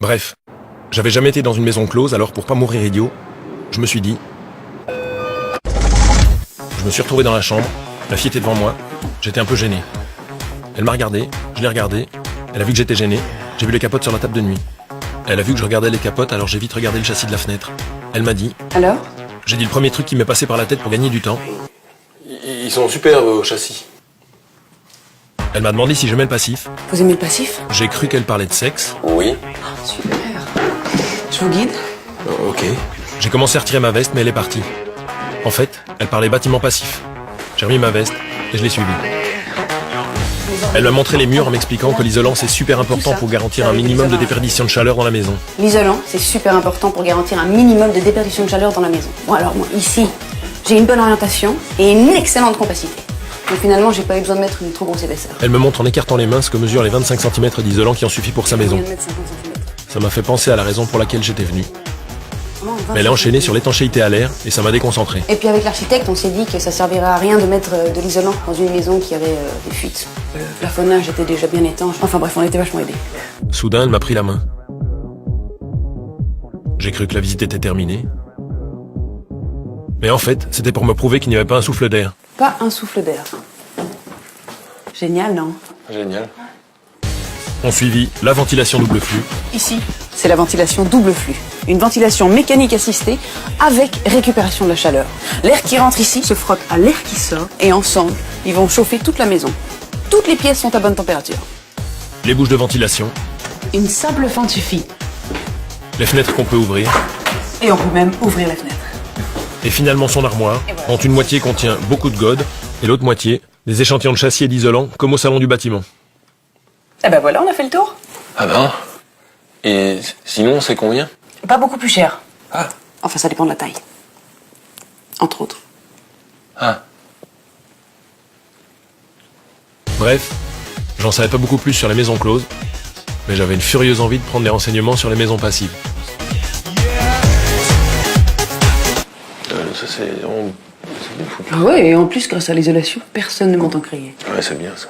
Bref, j'avais jamais été dans une maison close, alors pour pas mourir idiot, je me suis dit... Je me suis retrouvé dans la chambre, la fille était devant moi, j'étais un peu gêné. Elle m'a regardé, je l'ai regardé, elle a vu que j'étais gêné, j'ai vu les capotes sur la table de nuit. Elle a vu que je regardais les capotes, alors j'ai vite regardé le châssis de la fenêtre. Elle m'a dit... Alors? J'ai dit le premier truc qui m'est passé par la tête pour gagner du temps. Ils sont super vos châssis. Elle m'a demandé si j'aimais le passif. Vous aimez le passif? J'ai cru qu'elle parlait de sexe. Oui. Super. Je vous guide? Ok. J'ai commencé à retirer ma veste, mais elle est partie. En fait, elle parlait bâtiment passif. J'ai remis ma veste et je l'ai suivie. Elle m'a montré les murs en m'expliquant que l'isolant c'est super important pour garantir un minimum de déperdition de chaleur dans la maison. L'isolant, c'est super important pour garantir un minimum de déperdition de chaleur dans la maison. Bon alors moi, ici, j'ai une bonne orientation et une excellente compacité. Donc finalement, j'ai pas eu besoin de mettre une trop grosse épaisseur. Elle me montre en écartant les mains ce que mesurent les 25 cm d'isolant qui ont suffi pour sa maison. Je viens de mettre 50 cm. Ça m'a fait penser à la raison pour laquelle j'étais venu. Vraiment, 20 Mais elle a enchaîné sur l'étanchéité à l'air et ça m'a déconcentré. Et puis avec l'architecte, on s'est dit que ça servirait à rien de mettre de l'isolant dans une maison qui avait des fuites. Le plafonnage était déjà bien étanche. Enfin bref, on était vachement aidés. Soudain, elle m'a pris la main. J'ai cru que la visite était terminée. Mais en fait, c'était pour me prouver qu'il n'y avait pas un souffle d'air. Pas un souffle d'air. Génial, non? Génial. On suivit la ventilation double flux. Ici, c'est la ventilation double flux. Une ventilation mécanique assistée avec récupération de la chaleur. L'air qui rentre ici se frotte à l'air qui sort et ensemble, ils vont chauffer toute la maison. Toutes les pièces sont à bonne température. Les bouches de ventilation, Une simple fente suffit. les fenêtres qu'on peut ouvrir, Et on peut même ouvrir la fenêtre. et finalement son armoire, dont une moitié contient beaucoup de godes, et l'autre moitié, des échantillons de châssis et d'isolant, comme au salon du bâtiment. Eh ben voilà, on a fait le tour. Ah ben. Et sinon, c'est combien? Pas beaucoup plus cher. Ah. Enfin, ça dépend de la taille. Entre autres. Ah. Bref, j'en savais pas beaucoup plus sur les maisons closes, mais j'avais une furieuse envie de prendre des renseignements sur les maisons passives. Ça, c'est bien foutu. Ah ouais, et en plus, grâce à l'isolation, personne ne m'entend crier. Ouais, c'est bien ça.